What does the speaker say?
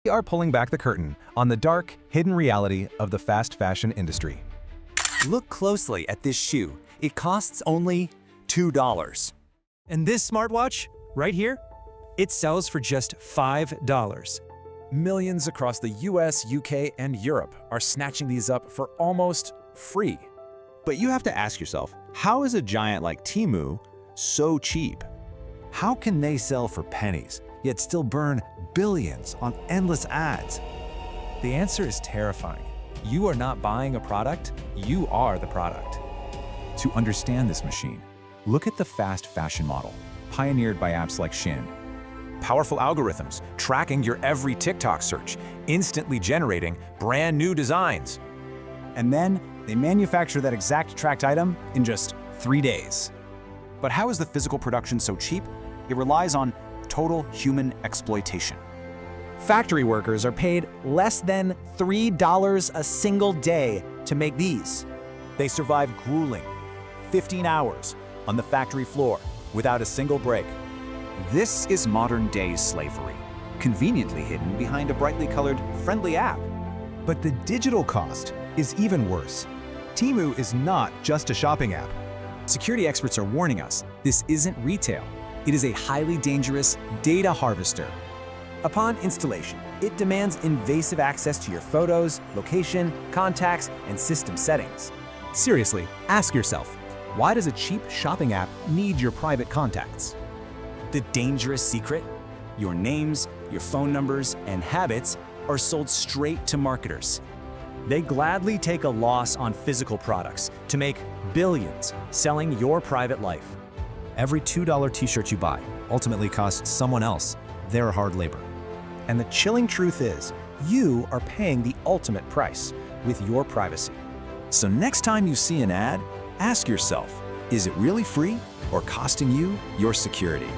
We are pulling back the curtain on the dark, hidden reality of the fast fashion industry. Look closely at this shoe. It costs only $2. And this smartwatch, right here, it sells for just $5. Millions across the US, UK, and Europe are snatching these up for almost free. But you have to ask yourself, how is a giant like Temu so cheap? How can they sell for pennies, yet still burn billions on endless ads? The answer is terrifying. You are not buying a product, you are the product. To understand this machine, look at the fast fashion model, pioneered by apps like Shein. Powerful algorithms tracking your every TikTok search, instantly generating brand new designs. And then they manufacture that exact tracked item in just 3 days. But how is the physical production so cheap? It relies on total human exploitation. Factory workers are paid less than $3 a single day to make these. They survive grueling 15 hours on the factory floor without a single break. This is modern-day slavery, conveniently hidden behind a brightly colored, friendly app. But the digital cost is even worse. Temu is not just a shopping app. Security experts are warning us, this isn't retail. It is a highly dangerous data harvester. Upon installation, it demands invasive access to your photos, location, contacts, and system settings. Seriously, ask yourself, why does a cheap shopping app need your private contacts? The dangerous secret? Your names, your phone numbers, and habits are sold straight to marketers. They gladly take a loss on physical products to make billions selling your private life. Every $2 t-shirt you buy ultimately costs someone else their hard labor. And the chilling truth is, you are paying the ultimate price with your privacy. So next time you see an ad, ask yourself, is it really free or costing you your security?